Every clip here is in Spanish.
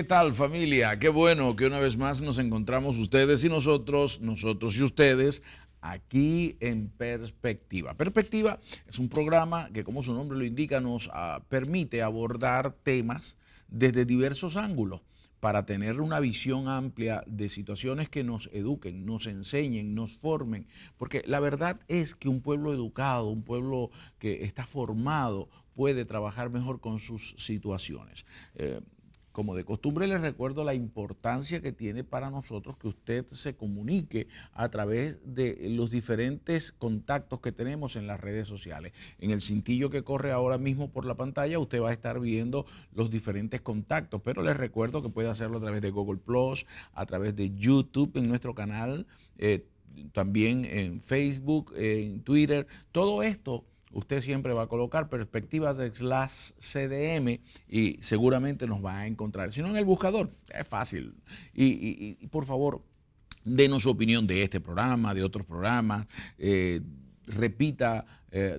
tal, familia? Qué bueno que una vez más nos encontramos ustedes y nosotros y ustedes aquí en Perspectiva. Perspectiva es un programa que, como su nombre lo indica, nos permite abordar temas desde diversos ángulos para tener una visión amplia de situaciones que nos eduquen, nos enseñen, nos formen. Porque la verdad es que un pueblo educado, un pueblo que está formado, puede trabajar mejor con sus situaciones. Como de costumbre, les recuerdo la importancia que tiene para nosotros que usted se comunique a través de los diferentes contactos que tenemos en las redes sociales. En el cintillo que corre ahora mismo por la pantalla, usted va a estar viendo los diferentes contactos, pero les recuerdo que puede hacerlo a través de Google Plus, a través de YouTube en nuestro canal, también en Facebook, en Twitter. Todo esto usted siempre va a colocar perspectivas/CDM y seguramente nos va a encontrar. Si no, en el buscador, es fácil. Y por favor, denos su opinión de este programa, de otros programas. Repita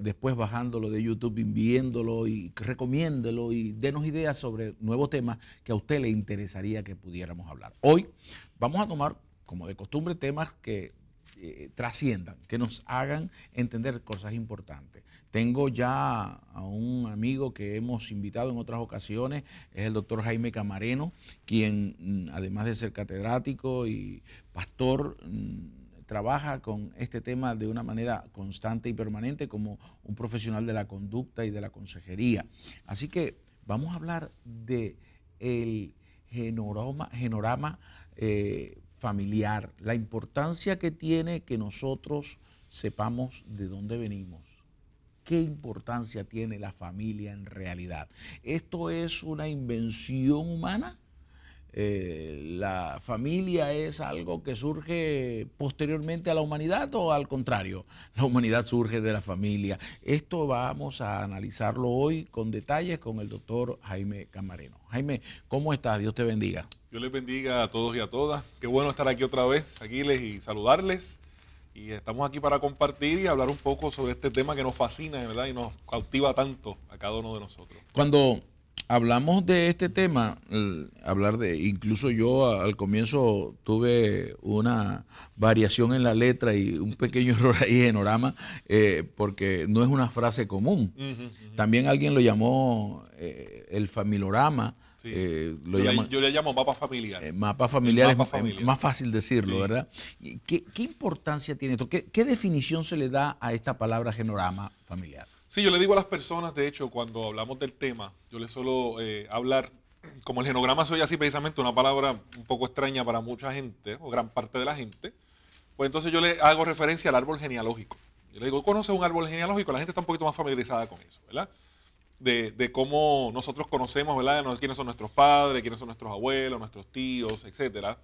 después bajándolo de YouTube, viéndolo y recomiéndelo y denos ideas sobre nuevos temas que a usted le interesaría que pudiéramos hablar. Hoy vamos a tomar, como de costumbre, temas que trasciendan, que nos hagan entender cosas importantes. Tengo ya a un amigo que hemos invitado en otras ocasiones, es el doctor Jaime Camareno, quien además de ser catedrático y pastor, trabaja con este tema de una manera constante y permanente como un profesional de la conducta y de la consejería. Así que vamos a hablar de el genorama familiar, la importancia que tiene que nosotros sepamos de dónde venimos. ¿Qué importancia tiene la familia en realidad? ¿Esto es una invención humana? ¿La familia es algo que surge posteriormente a la humanidad o al contrario? La humanidad surge de la familia. Esto vamos a analizarlo hoy con detalles con el doctor Jaime Camareno. Jaime, ¿cómo estás? Dios te bendiga. Dios les bendiga a todos y a todas. Qué bueno estar aquí otra vez, Aquiles, y saludarles. Y estamos aquí para compartir y hablar un poco sobre este tema que nos fascina, ¿verdad? Y nos cautiva tanto a cada uno de nosotros. Cuando hablamos de este tema, incluso yo al comienzo tuve una variación en la letra y un pequeño error ahí en Orama, porque no es una frase común. También alguien lo llamó el familorama. Sí. Yo le llamo mapa familiar. Mapa familiar mapa es familiar. más fácil decirlo, sí, ¿verdad? ¿Qué importancia tiene esto? ¿Qué definición se le da a esta palabra genorama familiar? Sí, yo le digo a las personas, de hecho, cuando hablamos del tema, yo les suelo hablar, como el genograma soy así precisamente una palabra un poco extraña para mucha gente, o gran parte de la gente, pues entonces yo le hago referencia al árbol genealógico. Yo le digo, ¿conoces un árbol genealógico? La gente está un poquito más familiarizada con eso, ¿verdad? De cómo nosotros conocemos, ¿verdad? Quiénes son nuestros padres, quiénes son nuestros abuelos, nuestros tíos, etcétera.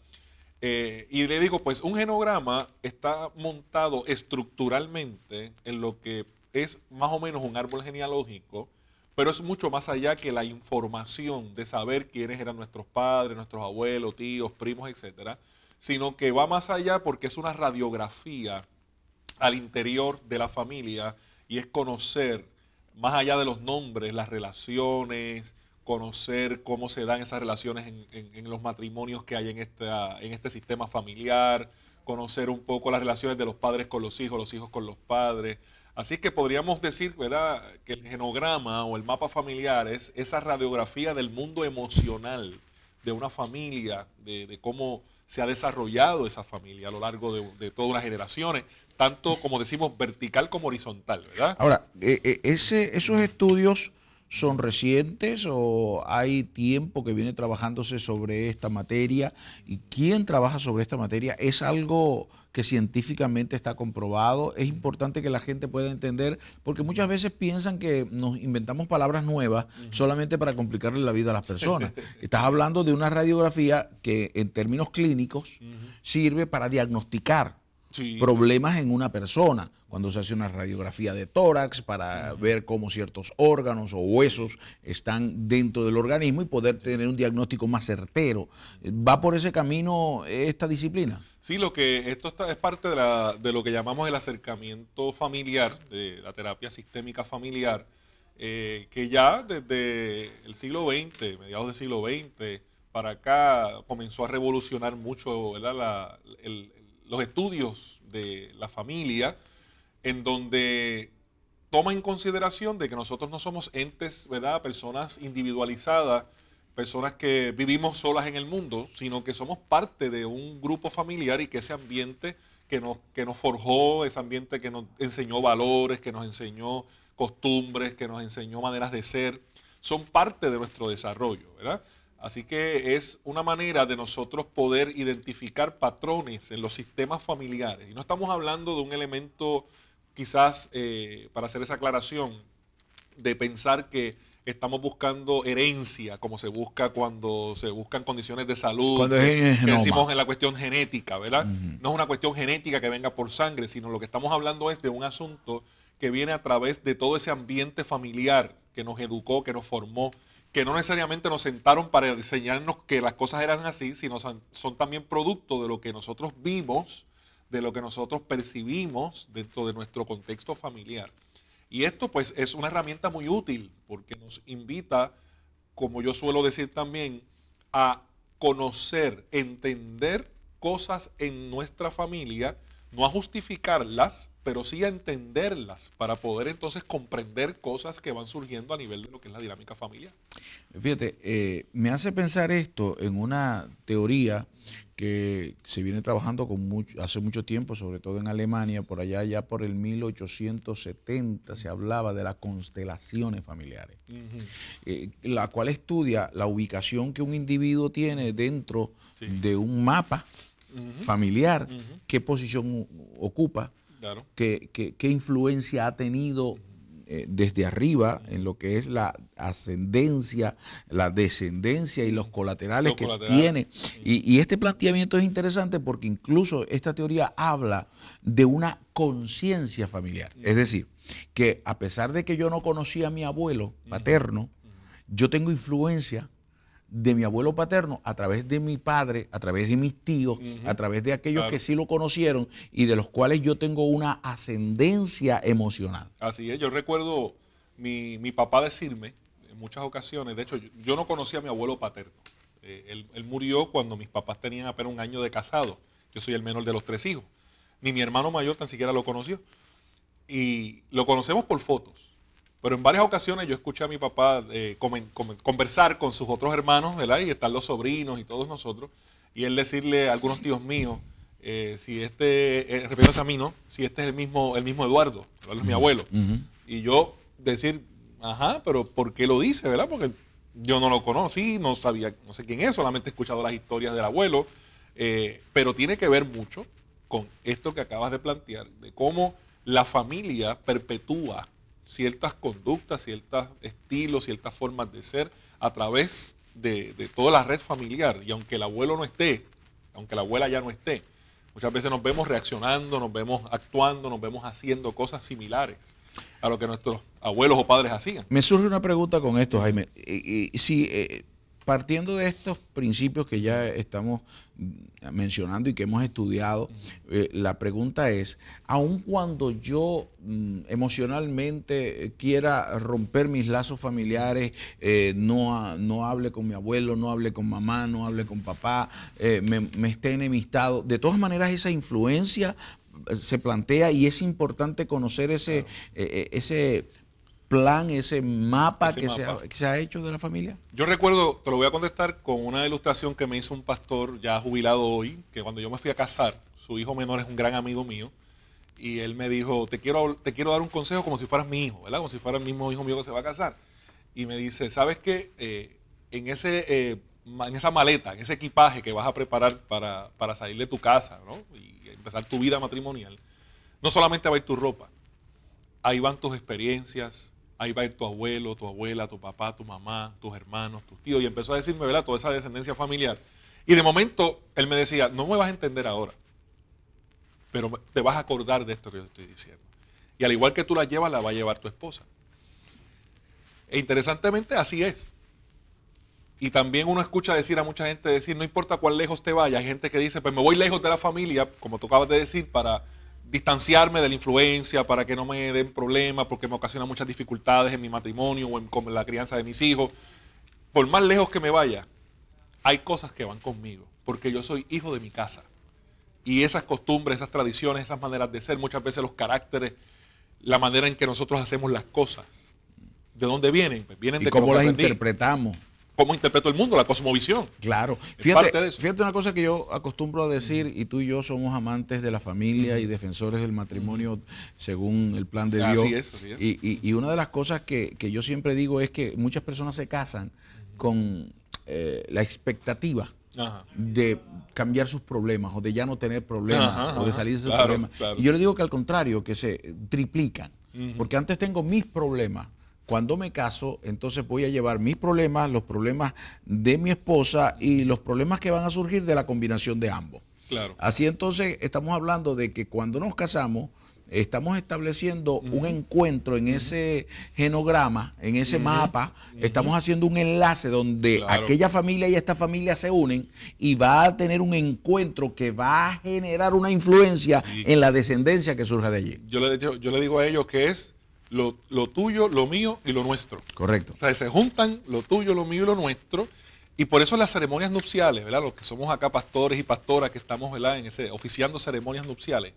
Y le digo, pues un genograma está montado estructuralmente en lo que es más o menos un árbol genealógico, pero es mucho más allá que la información de saber quiénes eran nuestros padres, nuestros abuelos, tíos, primos, etcétera, sino que va más allá porque es una radiografía al interior de la familia y es conocer, más allá de los nombres, las relaciones, conocer cómo se dan esas relaciones en los matrimonios que hay en este sistema familiar, conocer un poco las relaciones de los padres con los hijos con los padres. Así que podríamos decir, ¿verdad?, que el genograma o el mapa familiar es esa radiografía del mundo emocional de una familia, de cómo se ha desarrollado esa familia a lo largo de todas las generaciones, tanto como decimos vertical como horizontal, ¿verdad? Ahora, ¿esos estudios son recientes o hay tiempo que viene trabajándose sobre esta materia? ¿Y quién trabaja sobre esta materia? ¿Es algo que científicamente está comprobado? Es importante que la gente pueda entender, porque muchas veces piensan que nos inventamos palabras nuevas solamente para complicarle la vida a las personas. Estás hablando de una radiografía que en términos clínicos sirve para diagnosticar problemas en una persona, cuando se hace una radiografía de tórax para ver cómo ciertos órganos o huesos están dentro del organismo y poder tener un diagnóstico más certero. ¿Va por ese camino esta disciplina? Sí, esto es parte de lo que llamamos el acercamiento familiar, de la terapia sistémica familiar, que ya desde el siglo XX, mediados del siglo XX, para acá comenzó a revolucionar mucho, ¿verdad? Los estudios de la familia, en donde toma en consideración de que nosotros no somos entes, ¿verdad? Personas individualizadas, personas que vivimos solas en el mundo, sino que somos parte de un grupo familiar y que ese ambiente que nos forjó, ese ambiente que nos enseñó valores, que nos enseñó costumbres, que nos enseñó maneras de ser, son parte de nuestro desarrollo, ¿verdad? Así que es una manera de nosotros poder identificar patrones en los sistemas familiares. Y no estamos hablando de un elemento, quizás, para hacer esa aclaración, de pensar que estamos buscando herencia, como se busca cuando se buscan condiciones de salud, Cuando es en que decimos genoma. en la cuestión genética, ¿verdad? Ujú. No es una cuestión genética que venga por sangre, sino lo que estamos hablando es de un asunto que viene a través de todo ese ambiente familiar que nos educó, que nos formó, que no necesariamente nos sentaron para enseñarnos que las cosas eran así, sino son también producto de lo que nosotros vimos, de lo que nosotros percibimos dentro de nuestro contexto familiar. Y esto pues es una herramienta muy útil porque nos invita, como yo suelo decir también, a conocer, entender cosas en nuestra familia, no a justificarlas, pero sí a entenderlas para poder entonces comprender cosas que van surgiendo a nivel de lo que es la dinámica familiar. Fíjate, me hace pensar esto en una teoría que se viene trabajando hace mucho tiempo, sobre todo en Alemania, por allá ya por el 1870 se hablaba de las constelaciones familiares, la cual estudia la ubicación que un individuo tiene dentro Sí. de un mapa familiar, Ujú. qué posición ocupa, Claro. qué influencia ha tenido desde arriba en lo que es la ascendencia, la descendencia y los colaterales Los que colaterales. tiene. Y este planteamiento es interesante porque incluso esta teoría habla de una conciencia familiar. Es decir, que a pesar de que yo no conocía a mi abuelo paterno, yo tengo influencia de mi abuelo paterno a través de mi padre, a través de mis tíos, a través de aquellos Claro. que sí lo conocieron y de los cuales yo tengo una ascendencia emocional. Así es, yo recuerdo mi papá decirme en muchas ocasiones, de hecho yo no conocía a mi abuelo paterno. Él murió cuando mis papás tenían apenas un año de casado. Yo soy el menor de los 3 hijos. Ni mi hermano mayor tan siquiera lo conoció. Y lo conocemos por fotos. Pero en varias ocasiones yo escuché a mi papá conversar con sus otros hermanos, ¿verdad? Y están los sobrinos y todos nosotros. Y él decirle a algunos tíos míos, si refiriéndose a mí, ¿no? Si este es el mismo Eduardo, Eduardo es mi abuelo. Y yo decir, ajá, pero ¿por qué lo dice, verdad? Porque yo no lo conocí, no sabía, no sé quién es, solamente he escuchado las historias del abuelo. Pero tiene que ver mucho con esto que acabas de plantear, de cómo la familia perpetúa ciertas conductas, ciertos estilos, ciertas formas de ser a través de toda la red familiar. Y aunque el abuelo no esté, aunque la abuela ya no esté, muchas veces nos vemos reaccionando, nos vemos actuando, nos vemos haciendo cosas similares a lo que nuestros abuelos o padres hacían. Me surge una pregunta con esto, Jaime. Partiendo de estos principios que ya estamos mencionando y que hemos estudiado, la pregunta es, aun cuando yo emocionalmente quiera romper mis lazos familiares, no hable con mi abuelo, no hable con mamá, no hable con papá, me esté enemistado, de todas maneras esa influencia se plantea y es importante conocer ese plan, ese mapa, que se ha hecho de la familia. Yo recuerdo, te lo voy a contestar con una ilustración que me hizo un pastor ya jubilado hoy, que cuando yo me fui a casar, su hijo menor es un gran amigo mío, y él me dijo, te quiero dar un consejo como si fueras mi hijo, ¿verdad? Como si fuera el mismo hijo mío que se va a casar. Y me dice, ¿sabes qué? En esa maleta, en ese equipaje que vas a preparar para salir de tu casa, ¿no? Y empezar tu vida matrimonial, no solamente va a ir tu ropa, ahí van tus experiencias, ahí va a ir tu abuelo, tu abuela, tu papá, tu mamá, tus hermanos, tus tíos. Y empezó a decirme, ¿verdad? Toda esa descendencia familiar. Y de momento él me decía, no me vas a entender ahora, pero te vas a acordar de esto que yo estoy diciendo. Y al igual que tú la llevas, la va a llevar tu esposa. E interesantemente así es. Y también uno escucha decir a mucha gente decir, no importa cuán lejos te vayas, hay gente que dice, pues me voy lejos de la familia, como tú acabas de decir, para distanciarme de la influencia, para que no me den problemas, porque me ocasiona muchas dificultades en mi matrimonio o con la crianza de mis hijos. Por más lejos que me vaya, hay cosas que van conmigo, porque yo soy hijo de mi casa. Y esas costumbres, esas tradiciones, esas maneras de ser, muchas veces los caracteres, la manera en que nosotros hacemos las cosas, ¿de dónde vienen? Pues vienen ¿Y de cómo lo que las aprendí. interpretamos? ¿Cómo interpreto el mundo? La cosmovisión. Claro. Es parte de eso. Fíjate una cosa que yo acostumbro a decir, y tú y yo somos amantes de la familia y defensores del matrimonio según el plan de Dios. Así es, así es. Y una de las cosas que yo siempre digo es que muchas personas se casan con la expectativa Ajá. de cambiar sus problemas o de ya no tener problemas Ajá, o de ajá. salir de sus Claro, problemas. claro. Y yo le digo que al contrario, que se triplican. Porque antes tengo mis problemas. Cuando me caso, entonces voy a llevar mis problemas, los problemas de mi esposa y los problemas que van a surgir de la combinación de ambos. Claro. Así entonces estamos hablando de que cuando nos casamos, estamos estableciendo un encuentro en ese genograma, en ese mapa, estamos haciendo un enlace donde Claro. aquella familia y esta familia se unen y va a tener un encuentro que va a generar una influencia en la descendencia que surja de allí. Yo le digo a ellos que es lo tuyo, lo mío y lo nuestro. Correcto. O sea, se juntan lo tuyo, lo mío y lo nuestro. Y por eso las ceremonias nupciales, ¿verdad? Los que somos acá pastores y pastoras que estamos, ¿verdad? Oficiando ceremonias nupciales.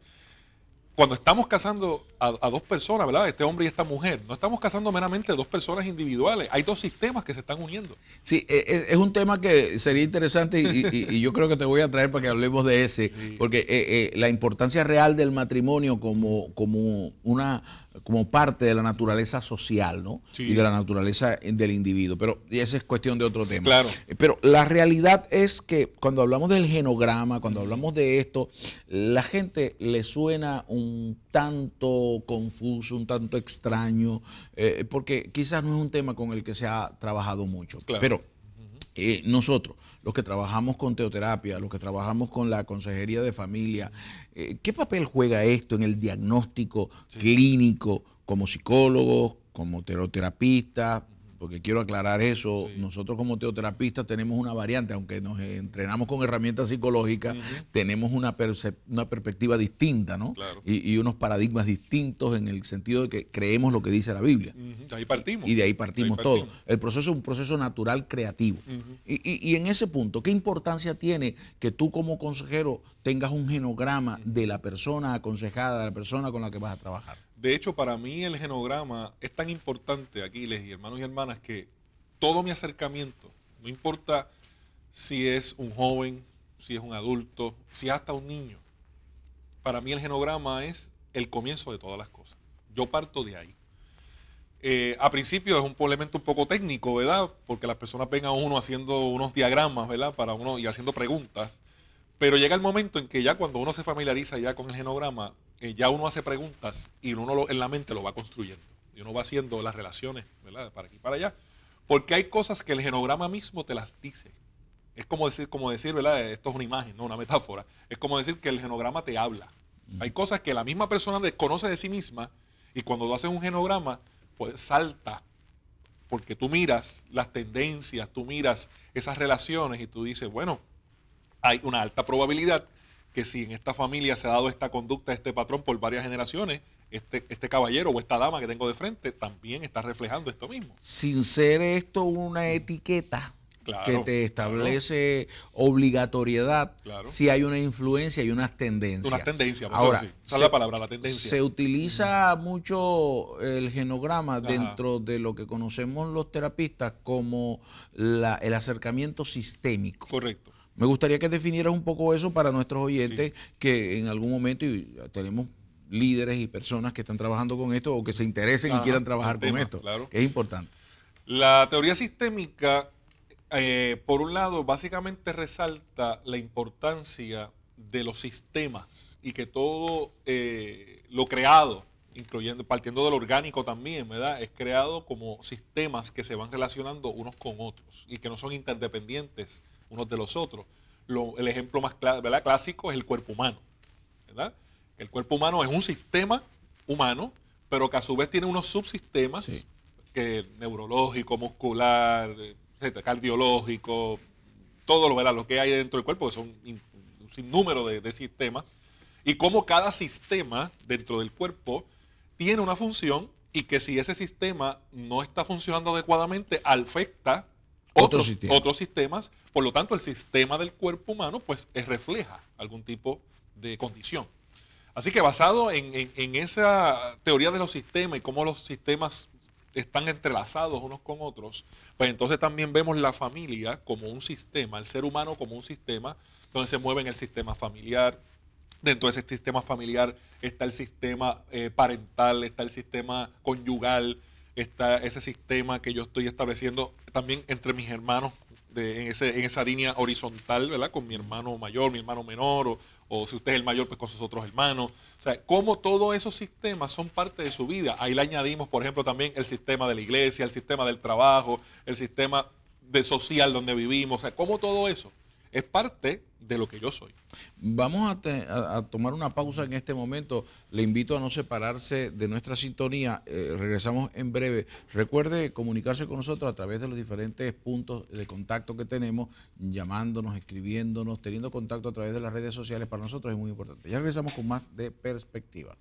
Cuando estamos casando a dos personas, ¿verdad? Este hombre y esta mujer, no estamos casando meramente dos personas individuales. Hay dos sistemas que se están uniendo. Sí, es un tema que sería interesante y yo creo que te voy a traer para que hablemos de ese, Sí. porque la importancia real del matrimonio como parte de la naturaleza social, ¿no? Sí. Y de la naturaleza del individuo. Pero esa es cuestión de otro tema. Claro. Pero la realidad es que cuando hablamos del genograma, cuando hablamos de esto, la gente le suena un tanto confuso, un tanto extraño, porque quizás no es un tema con el que se ha trabajado mucho. Claro. Pero nosotros, los que trabajamos con teoterapia, los que trabajamos con la consejería de familia, ¿qué papel juega esto en el diagnóstico clínico como psicólogos, como teoterapistas? Porque quiero aclarar eso, nosotros como teoterapistas tenemos una variante, aunque nos entrenamos con herramientas psicológicas, tenemos una perspectiva distinta, ¿no? Claro. Y unos paradigmas distintos en el sentido de que creemos lo que dice la Biblia. De ahí partimos. Y de ahí partimos De ahí todo. partimos. El proceso es un proceso natural creativo. Y en ese punto, ¿qué importancia tiene que tú como consejero tengas un genograma de la persona aconsejada, de la persona con la que vas a trabajar? De hecho, para mí el genograma es tan importante, Aquiles y hermanos y hermanas, que todo mi acercamiento, no importa si es un joven, si es un adulto, si es hasta un niño, para mí el genograma es el comienzo de todas las cosas. Yo parto de ahí. A principio es un elemento un poco técnico, ¿verdad? Porque las personas ven a uno haciendo unos diagramas, ¿verdad? Para uno y haciendo preguntas. Pero llega el momento en que ya cuando uno se familiariza ya con el genograma, ya uno hace preguntas y uno en la mente lo va construyendo. Y uno va haciendo las relaciones, ¿verdad? Para aquí y para allá. Porque hay cosas que el genograma mismo te las dice. Es como decir, ¿verdad? Esto es una imagen, no una metáfora. Es como decir que el genograma te habla. Hay cosas que la misma persona desconoce de sí misma y cuando tú haces un genograma, pues salta. Porque tú miras las tendencias, tú miras esas relaciones y tú dices, bueno, hay una alta probabilidad que si en esta familia se ha dado esta conducta, este patrón por varias generaciones, este caballero o esta dama que tengo de frente también está reflejando esto mismo. Sin ser esto una etiqueta que te establece obligatoriedad, si hay una influencia y unas tendencias. Unas tendencias, ahora, esa es la palabra, la tendencia. Se utiliza mucho el genograma dentro de lo que conocemos los terapistas como el acercamiento sistémico. Correcto. Me gustaría que definieras un poco eso para nuestros oyentes que en algún momento tenemos líderes y personas que están trabajando con esto o que se interesen y quieran trabajar con esto. Claro. Es importante. La teoría sistémica, por un lado, básicamente resalta la importancia de los sistemas y que todo lo creado, partiendo del orgánico también, ¿verdad? Es creado como sistemas que se van relacionando unos con otros y que no son interdependientes unos de los otros. El ejemplo más ¿verdad? Clásico es el cuerpo humano, ¿verdad? El cuerpo humano es un sistema humano, pero que a su vez tiene unos subsistemas, que neurológico, muscular, cardiológico, todo ¿verdad? Lo que hay dentro del cuerpo, que son un sinnúmero de sistemas, y cómo cada sistema dentro del cuerpo tiene una función y que si ese sistema no está funcionando adecuadamente, afecta otros sistemas. Por lo tanto, el sistema del cuerpo humano pues refleja algún tipo de condición. Así que basado en esa teoría de los sistemas y cómo los sistemas están entrelazados unos con otros, pues entonces también vemos la familia como un sistema, el ser humano como un sistema, donde se mueve en el sistema familiar. Dentro de ese sistema familiar está el sistema parental, está el sistema conyugal, está ese sistema que yo estoy estableciendo también entre mis hermanos en esa línea horizontal, ¿verdad? Con mi hermano mayor, mi hermano menor, o si usted es el mayor, pues con sus otros hermanos. O sea, cómo todos esos sistemas son parte de su vida. Ahí le añadimos, por ejemplo, también el sistema de la iglesia, el sistema del trabajo, el sistema social donde vivimos. O sea, cómo todo eso es parte de lo que yo soy. Vamos a tomar una pausa en este momento. Le invito a no separarse de nuestra sintonía. Regresamos en breve. Recuerde comunicarse con nosotros a través de los diferentes puntos de contacto que tenemos, llamándonos, escribiéndonos, teniendo contacto a través de las redes sociales. Para nosotros es muy importante. Ya regresamos con más de Perspectiva.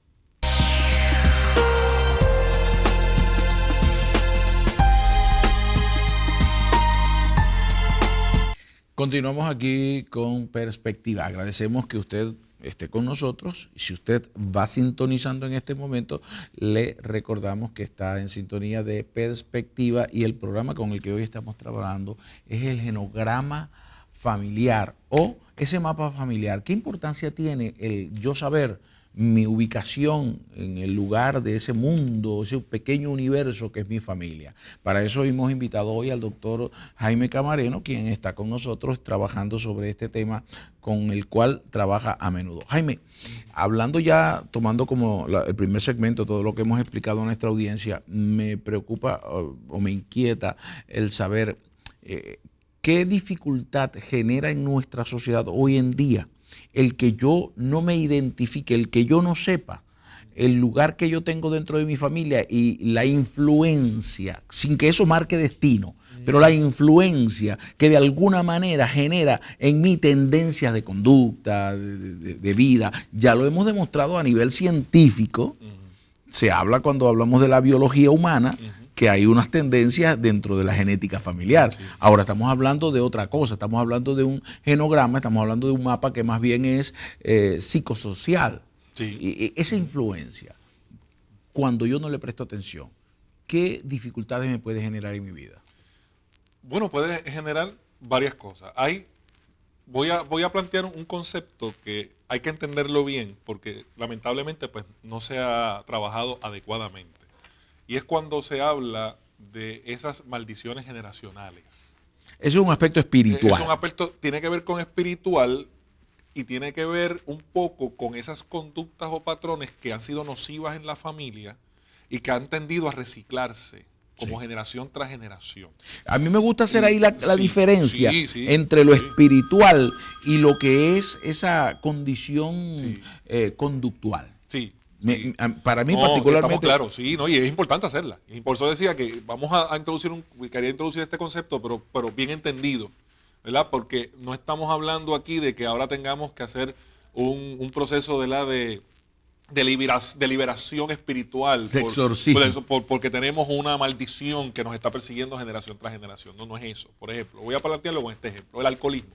Continuamos aquí con Perspectiva. Agradecemos que usted esté con nosotros. Si usted va sintonizando en este momento, le recordamos que está en sintonía de Perspectiva y el programa con el que hoy estamos trabajando es el genograma familiar o ese mapa familiar. ¿Qué importancia tiene el yo saber mi ubicación en el lugar de ese mundo, ese pequeño universo que es mi familia? Para eso hemos invitado hoy al doctor Jaime Camareno, quien está con nosotros trabajando sobre este tema con el cual trabaja a menudo. Jaime, hablando ya, tomando como el primer segmento, todo lo que hemos explicado a nuestra audiencia, me preocupa o me inquieta el saber qué dificultad genera en nuestra sociedad hoy en día el que yo no me identifique, el que yo no sepa el lugar que yo tengo dentro de mi familia y la influencia, sin que eso marque destino, pero la influencia que de alguna manera genera en mí tendencias de conducta, de vida. Ya lo hemos demostrado a nivel científico. Se habla cuando hablamos de la biología humana, que hay unas tendencias dentro de la genética familiar. Sí. Ahora estamos hablando de otra cosa, estamos hablando de un genograma, estamos hablando de un mapa que más bien es psicosocial. Sí. Y esa influencia, cuando yo no le presto atención, ¿qué dificultades me puede generar en mi vida? Bueno, puede generar varias cosas. Voy a plantear un concepto que hay que entenderlo bien, porque lamentablemente pues, no se ha trabajado adecuadamente. Y es cuando se habla de esas maldiciones generacionales. Eso es un aspecto espiritual. Es un aspecto, tiene que ver con espiritual y tiene que ver un poco con esas conductas o patrones que han sido nocivas en la familia y que han tendido a reciclarse como generación tras generación. A mí me gusta hacer ahí la diferencia entre lo espiritual y lo que es esa condición conductual. Sí. Para mí particularmente... Claro, sí, no, y es importante hacerla. Y por eso decía que vamos a introducir quería introducir este concepto, pero bien entendido, ¿verdad? Porque no estamos hablando aquí de que ahora tengamos que hacer un proceso de liberación espiritual. De exorcismo. Porque tenemos una maldición que nos está persiguiendo generación tras generación. No es eso. Por ejemplo, voy a plantearlo con este ejemplo, el alcoholismo,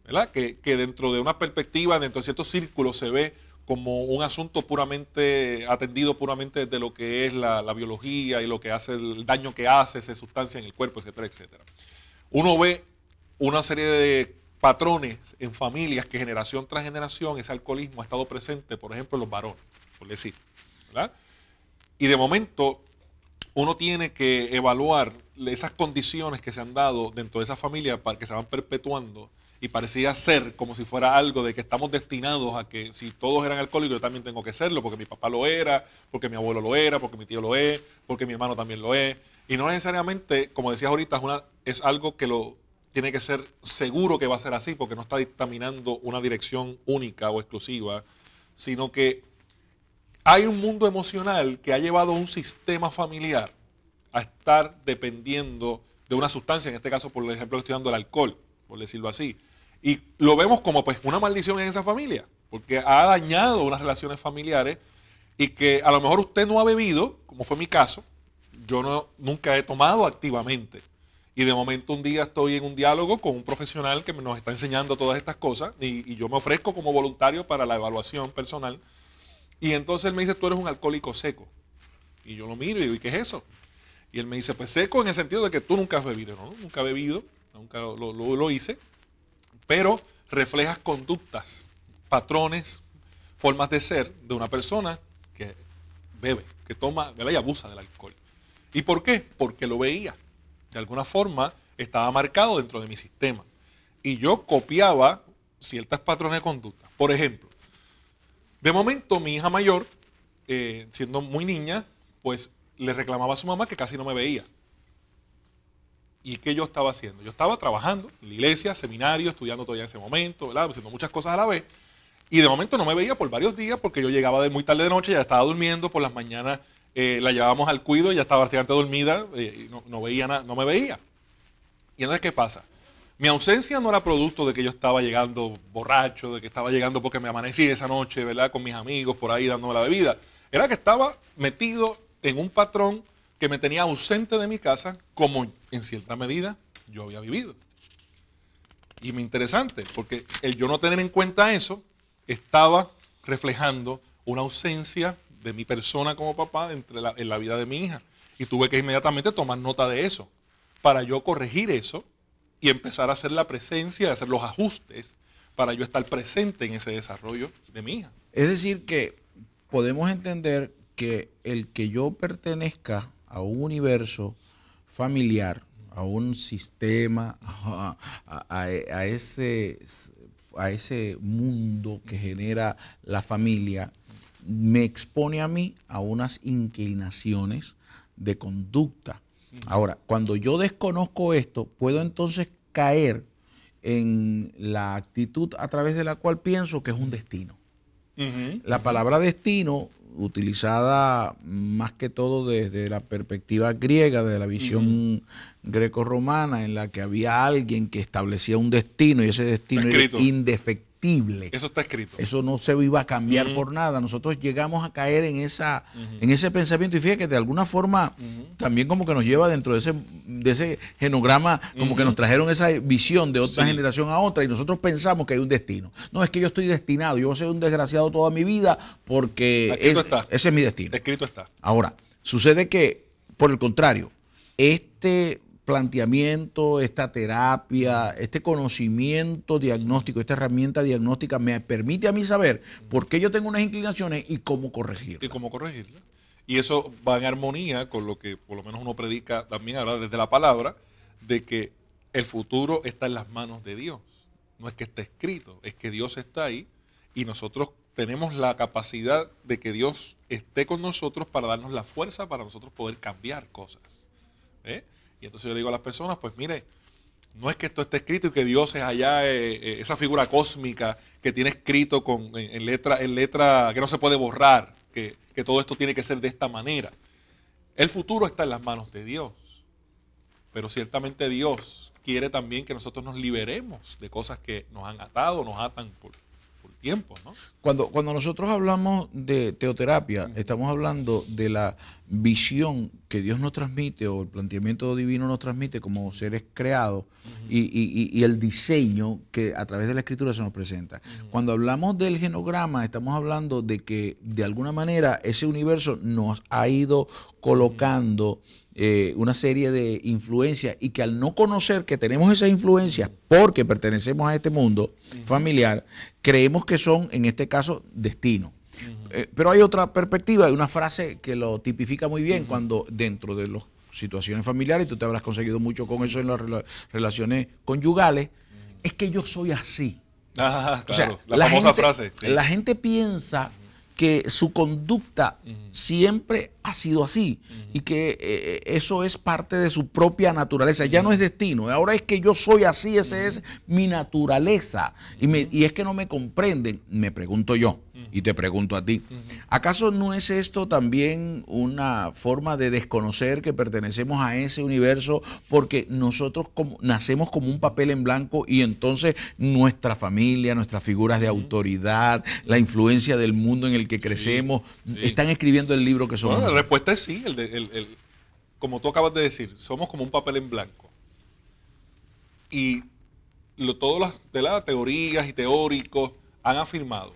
¿verdad? Que dentro de una perspectiva, dentro de ciertos círculos se ve como un asunto puramente atendido puramente desde lo que es la biología y lo que hace, el daño que hace esa sustancia en el cuerpo, etcétera, etcétera. Uno ve una serie de patrones en familias que generación tras generación ese alcoholismo ha estado presente, por ejemplo, en los varones, por decir, ¿verdad? Y de momento uno tiene que evaluar esas condiciones que se han dado dentro de esa familia para que se van perpetuando. Y parecía ser como si fuera algo de que estamos destinados a que si todos eran alcohólicos yo también tengo que serlo, porque mi papá lo era, porque mi abuelo lo era, porque mi tío lo es, porque mi hermano también lo es. Y no necesariamente, como decías ahorita, es algo que tiene que ser seguro que va a ser así, porque no está dictaminando una dirección única o exclusiva, sino que hay un mundo emocional que ha llevado a un sistema familiar a estar dependiendo de una sustancia, en este caso, por ejemplo, estoy dando el alcohol, por decirlo así. Y lo vemos como pues una maldición en esa familia, porque ha dañado unas relaciones familiares y que a lo mejor usted no ha bebido, como fue mi caso, yo nunca he tomado activamente. Y de momento un día estoy en un diálogo con un profesional que nos está enseñando todas estas cosas y yo me ofrezco como voluntario para la evaluación personal. Y entonces él me dice, tú eres un alcohólico seco. Y yo lo miro y digo, ¿y qué es eso? Y él me dice, pues seco en el sentido de que tú nunca has bebido. No, nunca he bebido, nunca lo hice, pero reflejas conductas, patrones, formas de ser de una persona que bebe, que toma, ¿verdad? Y abusa del alcohol. ¿Y por qué? Porque lo veía. De alguna forma estaba marcado dentro de mi sistema. Y yo copiaba ciertos patrones de conducta. Por ejemplo, de momento mi hija mayor, siendo muy niña, pues le reclamaba a su mamá que casi no me veía. ¿Y qué yo estaba haciendo? Yo estaba trabajando en la iglesia, seminario, estudiando todavía en ese momento, ¿verdad? Haciendo muchas cosas a la vez. Y de momento no me veía por varios días porque yo llegaba de muy tarde de noche, ya estaba durmiendo, por las mañanas la llevábamos al cuido y ya estaba bastante dormida, y no veía nada, no me veía. Y entonces, ¿qué pasa? Mi ausencia no era producto de que yo estaba llegando borracho, de que estaba llegando porque me amanecí esa noche, ¿verdad? Con mis amigos por ahí dándome la bebida. Era que estaba metido en un patrón que me tenía ausente de mi casa, como en cierta medida yo había vivido. Y me interesante, porque el yo no tener en cuenta eso, estaba reflejando una ausencia de mi persona como papá en la vida de mi hija. Y tuve que inmediatamente tomar nota de eso, para yo corregir eso y empezar a hacer la presencia, hacer los ajustes, para yo estar presente en ese desarrollo de mi hija. Es decir, que podemos entender que el que yo pertenezca a un universo familiar, a un sistema, a ese mundo que genera la familia, me expone a mí a unas inclinaciones de conducta. Ahora, cuando yo desconozco esto, puedo entonces caer en la actitud a través de la cual pienso que es un destino. La palabra destino, utilizada más que todo desde la perspectiva griega, de la visión greco-romana, en la que había alguien que establecía un destino y ese destino era indefectible. Eso está escrito. Eso no se iba a cambiar por nada. Nosotros llegamos a caer en ese pensamiento y fíjate que de alguna forma también como que nos lleva dentro de ese genograma, como que nos trajeron esa visión de otra generación a otra y nosotros pensamos que hay un destino. No, es que yo estoy destinado, yo voy a ser un desgraciado toda mi vida porque ese es mi destino. Escrito está. Ahora, sucede que, por el contrario, este planteamiento, esta terapia, este conocimiento diagnóstico, esta herramienta diagnóstica me permite a mí saber por qué yo tengo unas inclinaciones y cómo corregirlas. Y cómo corregirlas. Y eso va en armonía con lo que por lo menos uno predica también ahora desde la palabra, de que el futuro está en las manos de Dios. No es que esté escrito, es que Dios está ahí y nosotros tenemos la capacidad de que Dios esté con nosotros para darnos la fuerza para nosotros poder cambiar cosas. Y entonces yo le digo a las personas, pues mire, no es que esto esté escrito y que Dios es allá esa figura cósmica que tiene escrito en letra que no se puede borrar, que todo esto tiene que ser de esta manera. El futuro está en las manos de Dios, pero ciertamente Dios quiere también que nosotros nos liberemos de cosas que nos han atado, nos atan por tiempo, ¿no? Cuando nosotros hablamos de teoterapia, estamos hablando de la visión que Dios nos transmite o el planteamiento divino nos transmite como seres creados y el diseño que a través de la escritura se nos presenta. Cuando hablamos del genograma, estamos hablando de que de alguna manera ese universo nos ha ido colocando una serie de influencias y que al no conocer que tenemos esas influencias porque pertenecemos a este mundo familiar, creemos que son, en este caso, destino. Pero hay otra perspectiva, hay una frase que lo tipifica muy bien cuando dentro de las situaciones familiares, tú te habrás conseguido mucho con eso en las relaciones conyugales, es que yo soy así. Claro, o sea, la famosa frase. Sí. La gente piensa que su conducta siempre ha sido así y que eso es parte de su propia naturaleza, ya no es destino, ahora es que yo soy así, esa es mi naturaleza y es que no me comprenden, me pregunto yo y te pregunto a ti, ¿acaso no es esto también una forma de desconocer que pertenecemos a ese universo porque nosotros nacemos como un papel en blanco y entonces nuestra familia, nuestras figuras de autoridad, la influencia del mundo en el que crecemos, están escribiendo el libro que somos? Bueno, la respuesta es sí, como tú acabas de decir, somos como un papel en blanco. Y todas las de las teorías y teóricos han afirmado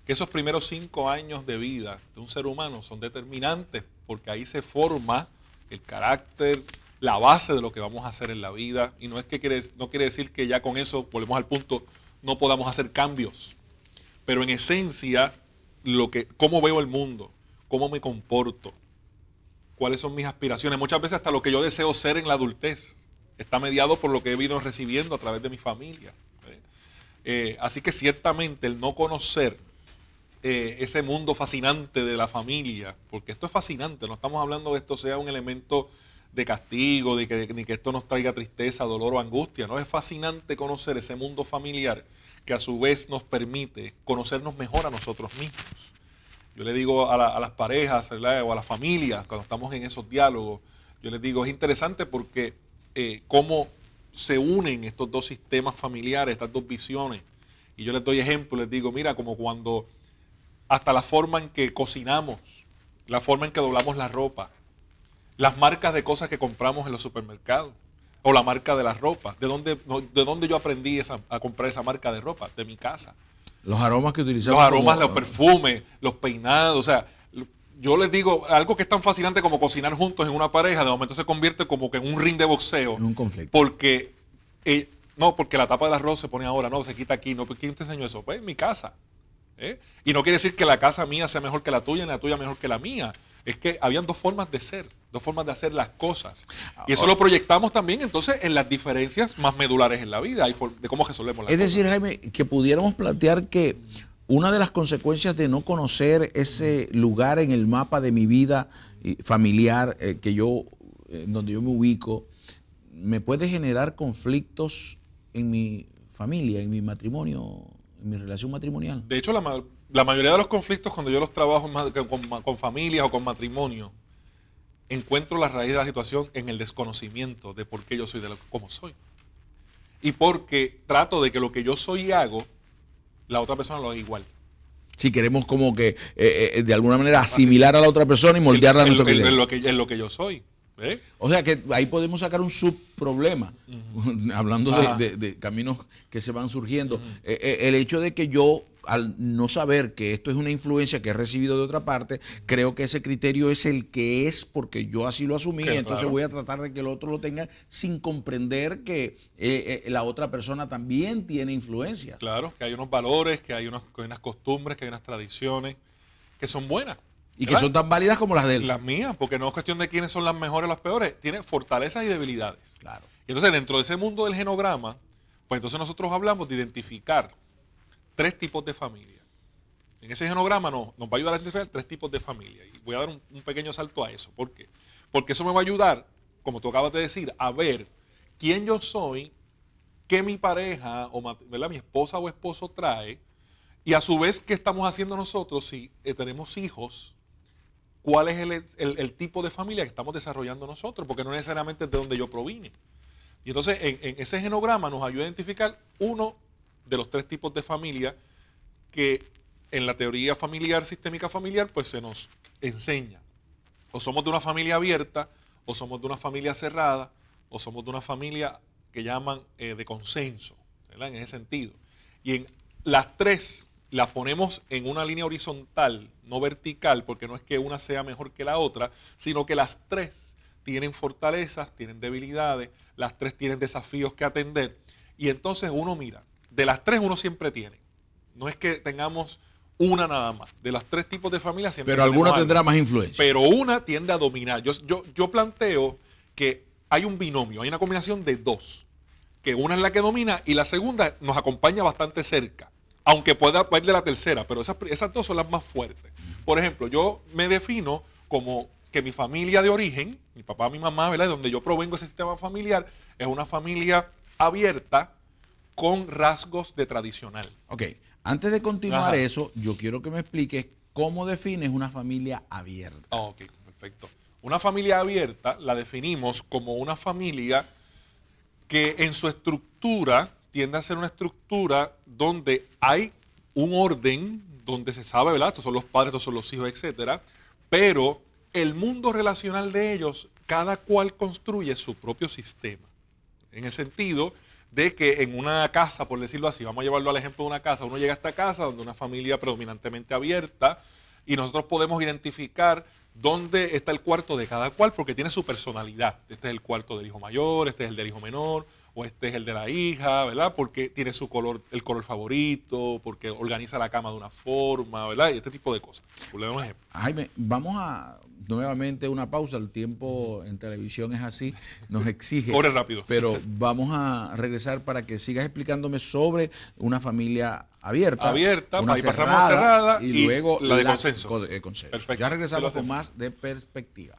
que esos primeros 5 años de vida de un ser humano son determinantes, porque ahí se forma el carácter, la base de lo que vamos a hacer en la vida. Y no quiere decir que ya con eso, volvemos al punto, no podamos hacer cambios. Pero en esencia, cómo veo el mundo, cómo me comporto, cuáles son mis aspiraciones. Muchas veces hasta lo que yo deseo ser en la adultez está mediado por lo que he venido recibiendo a través de mi familia. Así que ciertamente el no conocer ese mundo fascinante de la familia, porque esto es fascinante, no estamos hablando de que esto sea un elemento de castigo, ni que esto nos traiga tristeza, dolor o angustia, no, es fascinante conocer ese mundo familiar que a su vez nos permite conocernos mejor a nosotros mismos. Yo le digo a las parejas, ¿verdad?, o a las familias, cuando estamos en esos diálogos, yo les digo, es interesante porque cómo se unen estos dos sistemas familiares, estas dos visiones. Y yo les doy ejemplo, les digo, mira, como cuando hasta la forma en que cocinamos, la forma en que doblamos la ropa, las marcas de cosas que compramos en los supermercados, o la marca de la ropa. ¿De dónde yo aprendí a comprar esa marca de ropa? De mi casa. Los aromas que utilizamos. Los aromas, los perfumes, los peinados, o sea, yo les digo, algo que es tan fascinante como cocinar juntos en una pareja, de momento se convierte como que en un ring de boxeo. En un conflicto. Porque, porque la tapa del arroz se pone ahora, no, se quita aquí, no, ¿quién te enseñó eso? Pues en mi casa. Y no quiere decir que la casa mía sea mejor que la tuya, ni la tuya mejor que la mía. Es que habían dos formas de ser, dos formas de hacer las cosas. Y eso lo proyectamos también entonces en las diferencias más medulares en la vida, de cómo resolvemos las cosas. Es decir, Jaime, que pudiéramos plantear que una de las consecuencias de no conocer ese lugar en el mapa de mi vida familiar donde yo me ubico, me puede generar conflictos en mi familia, en mi matrimonio, en mi relación matrimonial. De hecho, la mayoría de los conflictos, cuando yo los trabajo con familias o con matrimonio, encuentro la raíz de la situación en el desconocimiento de por qué yo soy como soy. Y porque trato de que lo que yo soy y hago, la otra persona lo haga igual. Si queremos como que de alguna manera asimilar a la otra persona y moldearla a nuestro criterio. En lo que yo soy. O sea que ahí podemos sacar un subproblema, hablando de caminos que se van surgiendo. El hecho de que yo, al no saber que esto es una influencia que he recibido de otra parte, creo que ese criterio es el que es porque yo así lo asumí, y entonces claro, voy a tratar de que el otro lo tenga sin comprender que la otra persona también tiene influencias. Claro, que hay unos valores, que hay unas costumbres, que hay unas tradiciones que son buenas. Y que son tan válidas como las de él. Las mías, porque no es cuestión de quiénes son las mejores o las peores, tiene fortalezas y debilidades. Claro. Y entonces dentro de ese mundo del genograma, pues entonces nosotros hablamos de identificar 3 tipos de familia. En ese genograma nos va a ayudar a identificar 3 tipos de familia. Y voy a dar un pequeño salto a eso. ¿Por qué? Porque eso me va a ayudar, como tú acabas de decir, a ver quién yo soy, qué mi pareja, ¿verdad?, mi esposa o esposo trae, y a su vez qué estamos haciendo nosotros si tenemos hijos. ¿Cuál es el tipo de familia que estamos desarrollando nosotros? Porque no necesariamente es de donde yo provine. Y entonces en ese genograma nos ayuda a identificar uno de los 3 tipos de familia que en la teoría familiar, sistémica familiar, pues se nos enseña. O somos de una familia abierta, o somos de una familia cerrada, o somos de una familia que llaman de consenso, ¿verdad?, en ese sentido. Y en las 3 las ponemos en una línea horizontal, no vertical, porque no es que una sea mejor que la otra, sino que las 3 tienen fortalezas, tienen debilidades, las 3 tienen desafíos que atender. Y entonces uno mira, de las 3 uno siempre tiene. No es que tengamos una nada más. De los 3 tipos de familia siempre pero alguna tendrá más influencia. Pero una tiende a dominar. Yo planteo que hay un binomio, hay una combinación de 2, que una es la que domina y la segunda nos acompaña bastante cerca. Aunque pueda ir de la tercera, pero esas 2 son las más fuertes. Por ejemplo, yo me defino como que mi familia de origen, mi papá, mi mamá, ¿verdad?, donde yo provengo ese sistema familiar, es una familia abierta con rasgos de tradicional. Ok, antes de continuar eso, yo quiero que me expliques cómo defines una familia abierta. Ok, perfecto. Una familia abierta la definimos como una familia que en su estructura tiende a ser una estructura donde hay un orden, donde se sabe, ¿verdad?, estos son los padres, estos son los hijos, etcétera, pero el mundo relacional de ellos, cada cual construye su propio sistema. En el sentido de que en una casa, por decirlo así, vamos a llevarlo al ejemplo de una casa, uno llega a esta casa donde una familia predominantemente abierta y nosotros podemos identificar dónde está el cuarto de cada cual porque tiene su personalidad. Este es el cuarto del hijo mayor, este es el del hijo menor, o este es el de la hija, ¿verdad? Porque tiene su color, el color favorito, porque organiza la cama de una forma, ¿verdad? Y este tipo de cosas. Por un ejemplo. Jaime, vamos a nuevamente una pausa. El tiempo en televisión es así, nos exige. Corre rápido. Pero vamos a regresar para que sigas explicándome sobre una familia abierta. Abierta, una ahí pasamos a cerrada y luego la de consenso. Consenso. Perfecto. Ya regresamos con más de Perspectiva.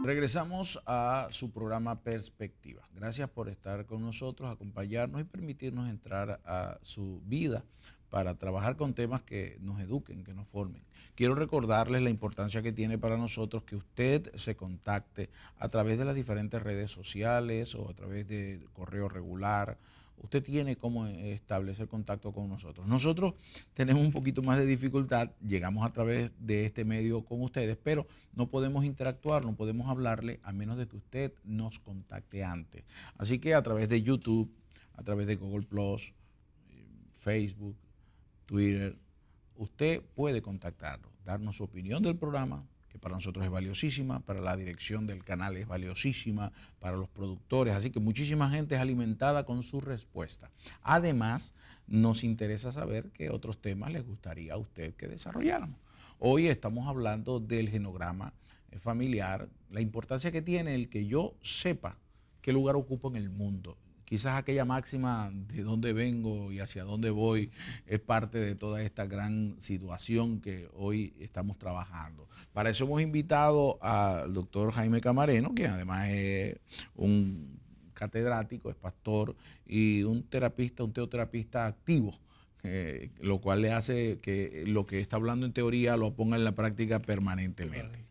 Regresamos a su programa Perspectiva. Gracias por estar con nosotros, acompañarnos y permitirnos entrar a su vida para trabajar con temas que nos eduquen, que nos formen. Quiero recordarles la importancia que tiene para nosotros que usted se contacte a través de las diferentes redes sociales o a través de correo regular. Usted tiene cómo establecer contacto con nosotros. Nosotros tenemos un poquito más de dificultad, llegamos a través de este medio con ustedes, pero no podemos interactuar, no podemos hablarle a menos de que usted nos contacte antes. Así que a través de YouTube, a través de Google Plus, Facebook, Twitter, usted puede contactarnos, darnos su opinión del programa, que para nosotros es valiosísima, para la dirección del canal es valiosísima, para los productores, así que muchísima gente es alimentada con su respuesta. Además, nos interesa saber qué otros temas les gustaría a usted que desarrolláramos. Hoy estamos hablando del genograma familiar, la importancia que tiene el que yo sepa qué lugar ocupo en el mundo. Quizás aquella máxima de dónde vengo y hacia dónde voy es parte de toda esta gran situación que hoy estamos trabajando. Para eso hemos invitado al doctor Jaime Camareno, que además es un catedrático, es pastor y un terapista, un teoterapista activo, lo cual le hace que lo que está hablando en teoría lo ponga en la práctica permanentemente.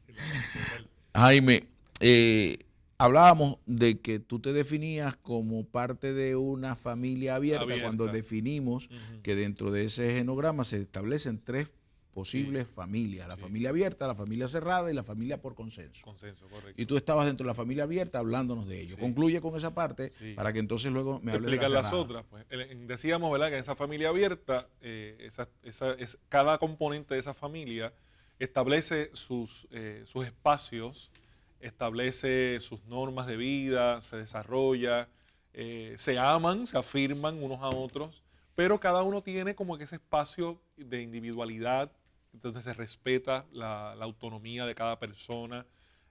Jaime, hablábamos de que tú te definías como parte de una familia abierta. Cuando definimos que dentro de ese genograma se establecen tres posibles familias, la familia abierta, la familia cerrada y la familia por consenso. Consenso, correcto. Y tú estabas dentro de la familia abierta hablando de ello. Concluye con esa parte para que entonces luego me hables de la cerrada. Explicar las otras. Pues, decíamos, ¿verdad?, que en esa familia abierta, cada componente de esa familia establece sus espacios, establece sus normas de vida, se desarrolla, se aman, se afirman unos a otros, pero cada uno tiene como que ese espacio de individualidad, entonces se respeta la autonomía de cada persona.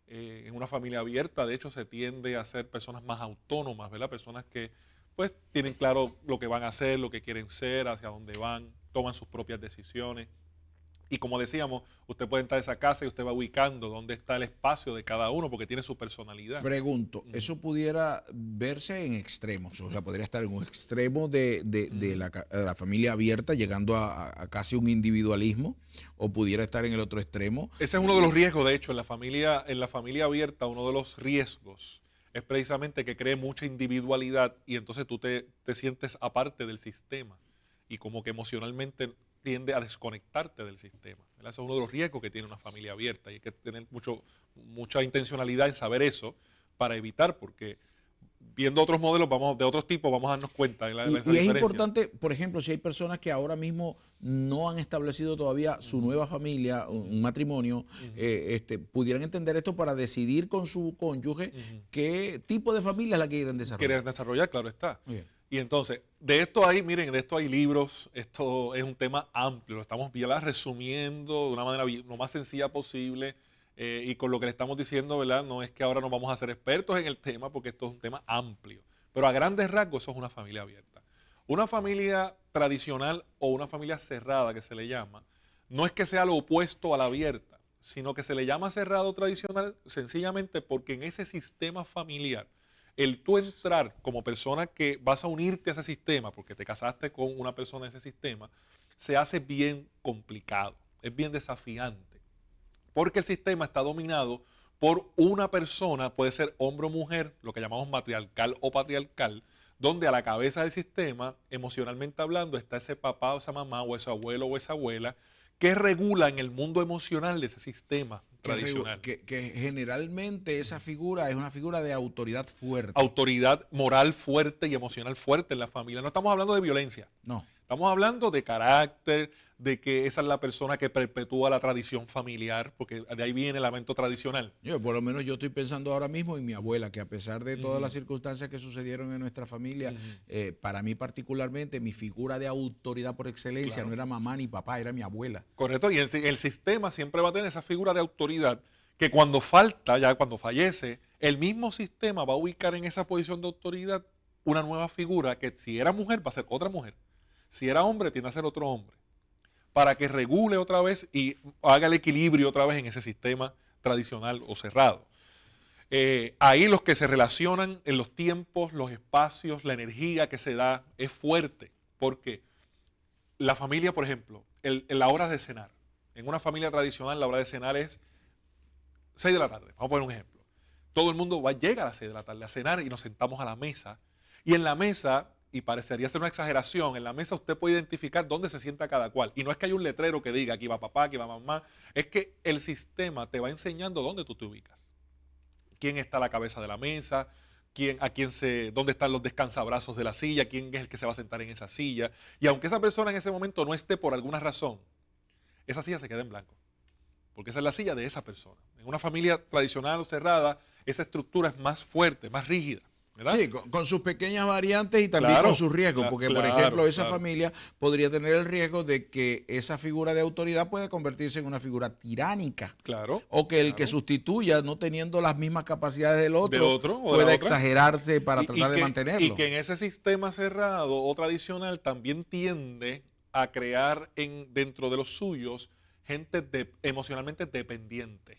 En una familia abierta, de hecho, se tiende a ser personas más autónomas, ¿verdad? Personas que pues tienen claro lo que van a hacer, lo que quieren ser, hacia dónde van, toman sus propias decisiones. Y como decíamos, usted puede entrar a esa casa y usted va ubicando dónde está el espacio de cada uno porque tiene su personalidad. Pregunto, ¿eso pudiera verse en extremos? O sea, podría estar en un extremo de la familia abierta, llegando a casi un individualismo, o pudiera estar en el otro extremo. Ese es uno de los riesgos, de hecho, en la familia abierta, uno de los riesgos es precisamente que cree mucha individualidad y entonces tú te sientes aparte del sistema y como que emocionalmente tiende a desconectarte del sistema. ¿Verdad? Ese es uno de los riesgos que tiene una familia abierta y hay que tener mucha intencionalidad en saber eso para evitar, porque viendo otros modelos de otros tipos vamos a darnos cuenta de esa diferencia. Es importante, por ejemplo, si hay personas que ahora mismo no han establecido todavía su nueva familia, un matrimonio, pudieran entender esto para decidir con su cónyuge qué tipo de familia es la que quieren desarrollar. Quieren desarrollar, claro está. Bien. Y entonces, de esto hay libros, esto es un tema amplio, lo estamos resumiendo de una manera lo más sencilla posible y con lo que le estamos diciendo, ¿verdad? No es que ahora nos vamos a hacer expertos en el tema porque esto es un tema amplio, pero a grandes rasgos eso es una familia abierta. Una familia tradicional o una familia cerrada que se le llama, no es que sea lo opuesto a la abierta, sino que se le llama cerrado tradicional sencillamente porque en ese sistema familiar, el tú entrar como persona que vas a unirte a ese sistema, porque te casaste con una persona de ese sistema, se hace bien complicado, es bien desafiante, porque el sistema está dominado por una persona, puede ser hombre o mujer, lo que llamamos matriarcal o patriarcal, donde a la cabeza del sistema, emocionalmente hablando, está ese papá o esa mamá o ese abuelo o esa abuela, ¿Qué regula en el mundo emocional de ese sistema tradicional? Que generalmente esa figura es una figura de autoridad fuerte. Autoridad moral fuerte y emocional fuerte en la familia. No estamos hablando de violencia. No. Estamos hablando de carácter, de que esa es la persona que perpetúa la tradición familiar, porque de ahí viene el elemento tradicional. Por lo menos yo estoy pensando ahora mismo en mi abuela, que a pesar de todas las circunstancias que sucedieron en nuestra familia, para mí particularmente, mi figura de autoridad por excelencia no era mamá ni papá, era mi abuela. Correcto, y el sistema siempre va a tener esa figura de autoridad que cuando falta, ya cuando fallece, el mismo sistema va a ubicar en esa posición de autoridad una nueva figura que si era mujer va a ser otra mujer. Si era hombre, tiene que ser otro hombre, para que regule otra vez y haga el equilibrio otra vez en ese sistema tradicional o cerrado. Ahí los que se relacionan en los tiempos, los espacios, la energía que se da es fuerte, porque la familia, por ejemplo, la hora de cenar, en una familia tradicional la hora de cenar es 6 de la tarde, vamos a poner un ejemplo. Todo el mundo llega a las 6 de la tarde a cenar y nos sentamos a la mesa, y en la mesa, y parecería ser una exageración, en la mesa usted puede identificar dónde se sienta cada cual. Y no es que haya un letrero que diga aquí va papá, aquí va mamá. Es que el sistema te va enseñando dónde tú te ubicas. Quién está a la cabeza de la mesa, dónde están los descansabrazos de la silla, quién es el que se va a sentar en esa silla. Y aunque esa persona en ese momento no esté por alguna razón, esa silla se queda en blanco. Porque esa es la silla de esa persona. En una familia tradicional o cerrada, esa estructura es más fuerte, más rígida. ¿Verdad? Sí, con sus pequeñas variantes y también con sus riesgos, porque por ejemplo esa familia podría tener el riesgo de que esa figura de autoridad pueda convertirse en una figura tiránica. Claro. O que el que sustituya, no teniendo las mismas capacidades del otro pueda exagerarse para tratar de mantenerlo. Y que en ese sistema cerrado o tradicional también tiende a crear dentro de los suyos gente emocionalmente dependiente.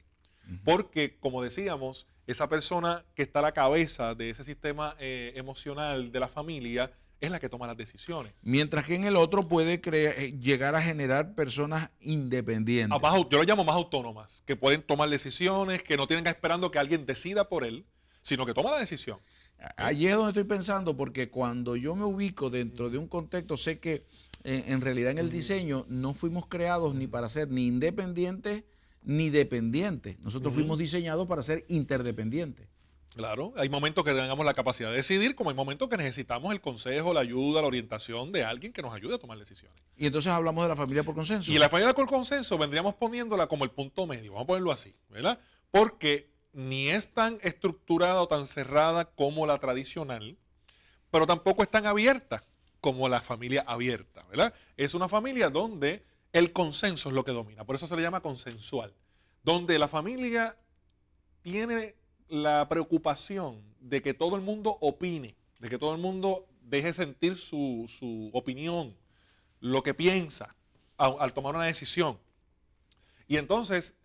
Porque, como decíamos, esa persona que está a la cabeza de ese sistema emocional de la familia es la que toma las decisiones. Mientras que en el otro puede llegar a generar personas independientes. Yo lo llamo más autónomas, que pueden tomar decisiones, que no tienen que esperando que alguien decida por él, sino que toma la decisión. Allí es donde estoy pensando, porque cuando yo me ubico dentro de un contexto, sé que en realidad en el diseño no fuimos creados ni para ser ni independientes ni dependientes. Nosotros fuimos diseñados para ser interdependientes. Claro, hay momentos que tengamos la capacidad de decidir, como hay momentos que necesitamos el consejo, la ayuda, la orientación de alguien que nos ayude a tomar decisiones. Y entonces hablamos de la familia por consenso. Y la familia por consenso vendríamos poniéndola como el punto medio, vamos a ponerlo así, ¿verdad? Porque ni es tan estructurada o tan cerrada como la tradicional, pero tampoco es tan abierta como la familia abierta, ¿verdad? Es una familia donde el consenso es lo que domina, por eso se le llama consensual, donde la familia tiene la preocupación de que todo el mundo opine, de que todo el mundo deje sentir su opinión, lo que piensa al tomar una decisión. Y entonces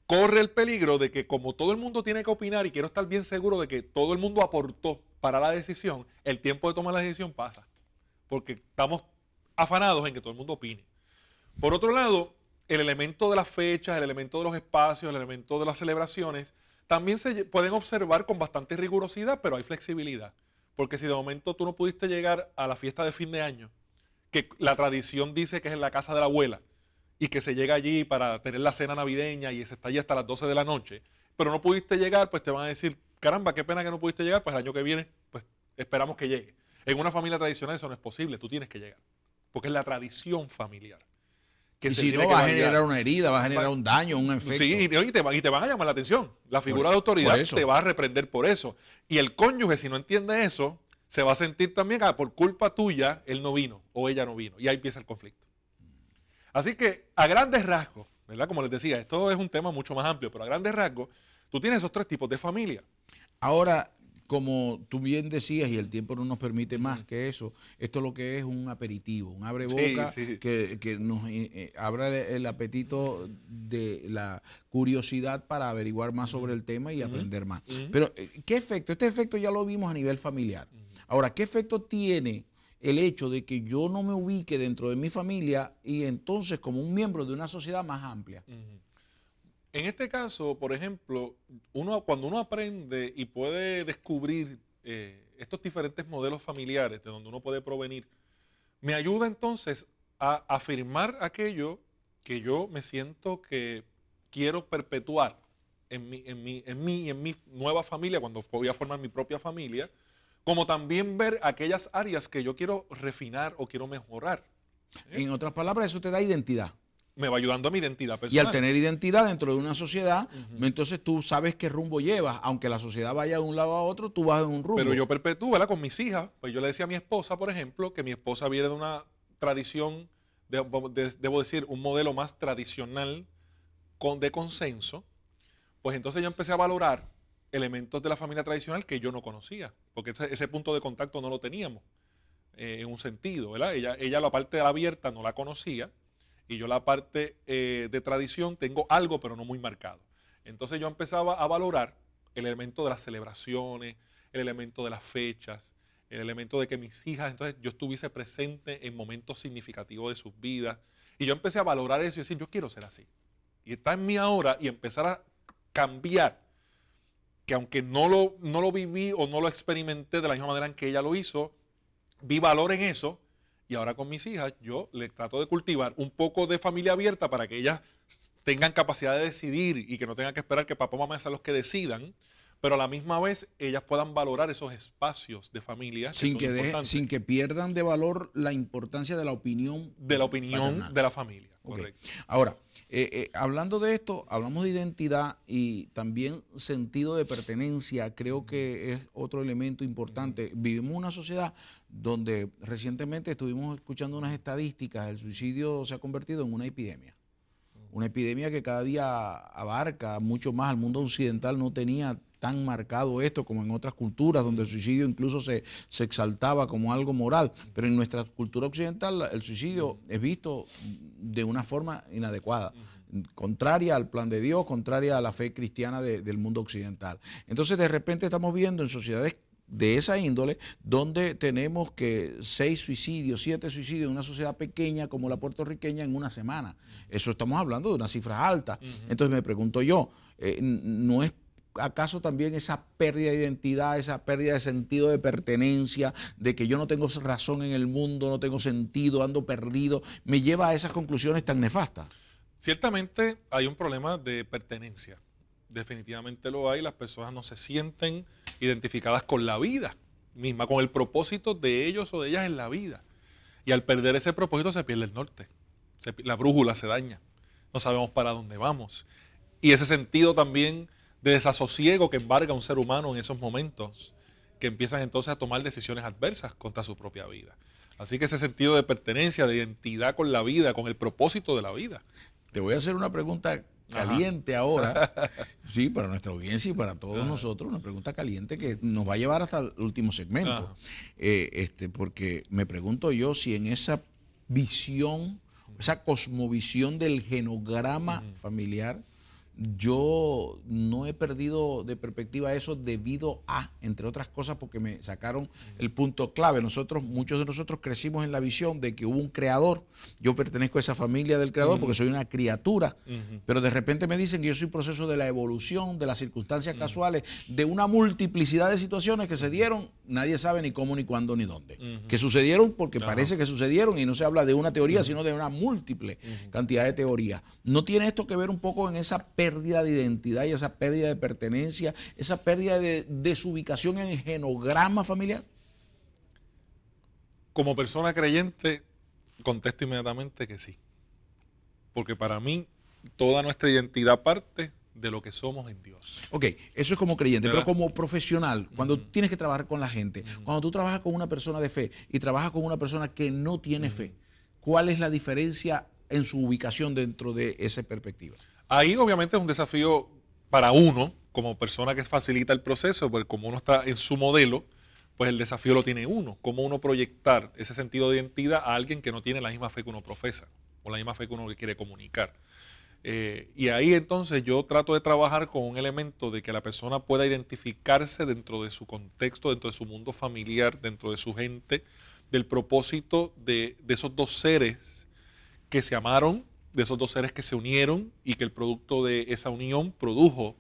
corre el peligro de que como todo el mundo tiene que opinar y quiero estar bien seguro de que todo el mundo aportó para la decisión, el tiempo de tomar la decisión pasa, porque estamos afanados en que todo el mundo opine. Por otro lado, el elemento de las fechas, el elemento de los espacios, el elemento de las celebraciones, también se pueden observar con bastante rigurosidad, pero hay flexibilidad. Porque si de momento tú no pudiste llegar a la fiesta de fin de año, que la tradición dice que es en la casa de la abuela, y que se llega allí para tener la cena navideña y se está allí hasta las 12 de la noche, pero no pudiste llegar, pues te van a decir, caramba, qué pena que no pudiste llegar, pues el año que viene, pues esperamos que llegue. En una familia tradicional eso no es posible, tú tienes que llegar, porque es la tradición familiar. Y si no, va a generar una herida, va a generar un daño, un efecto. Sí, y te van a llamar la atención. La figura de autoridad te va a reprender por eso. Y el cónyuge, si no entiende eso, se va a sentir también, por culpa tuya, él no vino o ella no vino. Y ahí empieza el conflicto. Así que, a grandes rasgos, ¿verdad? Como les decía, esto es un tema mucho más amplio, pero a grandes rasgos, tú tienes esos tres tipos de familia. Ahora, como tú bien decías, y el tiempo no nos permite más que eso, esto es lo que es un aperitivo, un abreboca que nos abra el apetito de la curiosidad para averiguar más sobre el tema y aprender más. Pero, ¿qué efecto? Este efecto ya lo vimos a nivel familiar. Ahora, ¿qué efecto tiene el hecho de que yo no me ubique dentro de mi familia y entonces como un miembro de una sociedad más amplia? En este caso, por ejemplo, cuando uno aprende y puede descubrir estos diferentes modelos familiares de donde uno puede provenir, me ayuda entonces a afirmar aquello que yo me siento que quiero perpetuar en mi nueva familia, cuando voy a formar mi propia familia, como también ver aquellas áreas que yo quiero refinar o quiero mejorar. En otras palabras, eso te da identidad. Me va ayudando a mi identidad Y al personal. tener identidad dentro de una sociedad, entonces tú sabes qué rumbo llevas. Aunque la sociedad vaya de un lado a otro, tú vas en un rumbo. Pero yo perpetúo, ¿verdad? Con mis hijas, pues yo le decía a mi esposa, por ejemplo, que mi esposa viene de una tradición, debo decir, un modelo más tradicional de consenso. Pues entonces yo empecé a valorar elementos de la familia tradicional que yo no conocía, porque ese punto de contacto no lo teníamos en un sentido, ¿verdad? Ella la parte de la abierta no la conocía y yo la parte de tradición tengo algo, pero no muy marcado. Entonces yo empezaba a valorar el elemento de las celebraciones, el elemento de las fechas, el elemento de que mis hijas, entonces yo estuviese presente en momentos significativos de sus vidas. Y yo empecé a valorar eso y decir, yo quiero ser así. Y está en mí ahora y empezar a cambiar, que aunque no lo viví o no lo experimenté de la misma manera en que ella lo hizo, vi valor en eso. Y ahora con mis hijas yo les trato de cultivar un poco de familia abierta para que ellas tengan capacidad de decidir y que no tengan que esperar que papá o mamá sean los que decidan, pero a la misma vez ellas puedan valorar esos espacios de familia sin que pierdan de valor la importancia de la opinión paternal. de la familia. Okay. Correcto. Ahora, hablando de esto, hablamos de identidad y también sentido de pertenencia. Creo que es otro elemento importante. Vivimos una sociedad donde recientemente estuvimos escuchando unas estadísticas. El suicidio se ha convertido en una epidemia. Una epidemia que cada día abarca mucho más. Al mundo occidental no tenía tan marcado esto como en otras culturas donde el suicidio incluso se exaltaba como algo moral, pero en nuestra cultura occidental el suicidio es visto de una forma inadecuada, contraria al plan de Dios, contraria a la fe cristiana del mundo occidental. Entonces de repente estamos viendo en sociedades de esa índole, donde tenemos que 6 suicidios, 7 suicidios en una sociedad pequeña como la puertorriqueña en una semana. Eso estamos hablando de unas cifras altas. Entonces me pregunto yo, ¿no es acaso también esa pérdida de identidad, esa pérdida de sentido de pertenencia, de que yo no tengo razón en el mundo, no tengo sentido, ando perdido, me lleva a esas conclusiones tan nefastas? Ciertamente hay un problema de pertenencia. Definitivamente lo hay. Las personas no se sienten identificadas con la vida misma, con el propósito de ellos o de ellas en la vida. Y al perder ese propósito se pierde el norte. La brújula se daña. No sabemos para dónde vamos. Y ese sentido también de desasosiego que embarga a un ser humano en esos momentos, que empiezan entonces a tomar decisiones adversas contra su propia vida. Así que ese sentido de pertenencia, de identidad con la vida, con el propósito de la vida. Te voy a hacer una pregunta caliente ahora, sí, para nuestra audiencia y para todos nosotros, una pregunta caliente que nos va a llevar hasta el último segmento. Porque me pregunto yo si en esa visión, esa cosmovisión del genograma familiar, yo no he perdido de perspectiva eso debido a, entre otras cosas, porque me sacaron el punto clave. Muchos de nosotros crecimos en la visión de que hubo un creador. Yo pertenezco a esa familia del creador porque soy una criatura, pero de repente me dicen que yo soy proceso de la evolución, de las circunstancias casuales, de una multiplicidad de situaciones que se dieron, nadie sabe ni cómo, ni cuándo, ni dónde. Que sucedieron porque parece que sucedieron y no se habla de una teoría, sino de una múltiple cantidad de teorías. ¿No tiene esto que ver un poco en esa pérdida de identidad y esa pérdida de pertenencia, esa pérdida de desubicación en el genograma familiar? Como persona creyente, contesto inmediatamente que sí. Porque para mí, toda nuestra identidad parte de lo que somos en Dios. Ok, eso es como creyente, ¿verdad? pero como profesional, cuando tienes que trabajar con la gente, cuando tú trabajas con una persona de fe y trabajas con una persona que no tiene fe, ¿cuál es la diferencia en su ubicación dentro de esa perspectiva? Ahí obviamente es un desafío para uno, como persona que facilita el proceso, porque como uno está en su modelo, pues el desafío lo tiene uno. Cómo uno proyectar ese sentido de identidad a alguien que no tiene la misma fe que uno profesa, o la misma fe que uno quiere comunicar. Y ahí entonces yo trato de trabajar con un elemento de que la persona pueda identificarse dentro de su contexto, dentro de su mundo familiar, dentro de su gente, del propósito de esos dos seres que se amaron, de esos dos seres que se unieron y que el producto de esa unión produjo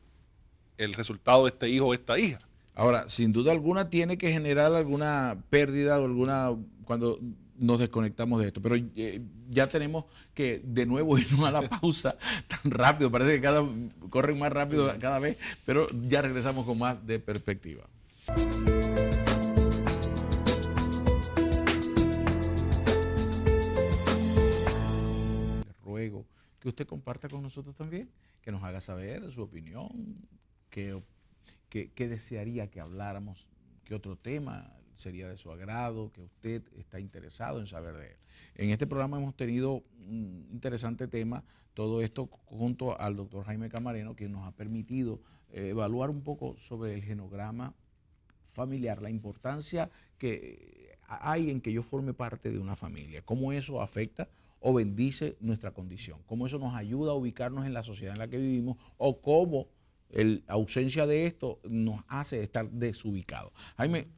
el resultado de este hijo o esta hija. Ahora, sin duda alguna tiene que generar alguna pérdida o alguna, cuando nos desconectamos de esto. Pero ya tenemos que de nuevo irnos a la pausa tan rápido. Parece que corren más rápido cada vez, pero ya regresamos con más de Perspectiva. Le ruego que usted comparta con nosotros también, que nos haga saber su opinión, qué desearía que habláramos, qué otro tema sería de su agrado, que usted está interesado en saber de él. En este programa hemos tenido un interesante tema, todo esto junto al doctor Jaime Camareno, quien nos ha permitido evaluar un poco sobre el genograma familiar, la importancia que hay en que yo forme parte de una familia, cómo eso afecta o bendice nuestra condición, cómo eso nos ayuda a ubicarnos en la sociedad en la que vivimos o cómo la ausencia de esto nos hace estar desubicados. Jaime,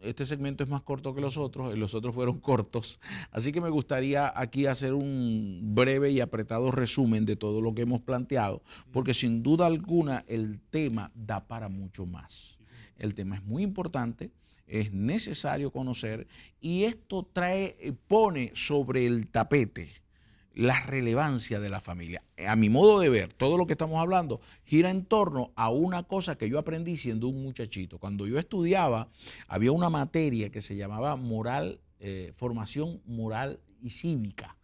este segmento es más corto que los otros fueron cortos, así que me gustaría aquí hacer un breve y apretado resumen de todo lo que hemos planteado, porque sin duda alguna el tema da para mucho más. El tema es muy importante, es necesario conocer y esto pone sobre el tapete la relevancia de la familia. A mi modo de ver, todo lo que estamos hablando gira en torno a una cosa que yo aprendí siendo un muchachito. Cuando yo estudiaba, había una materia que se llamaba formación moral y cívica.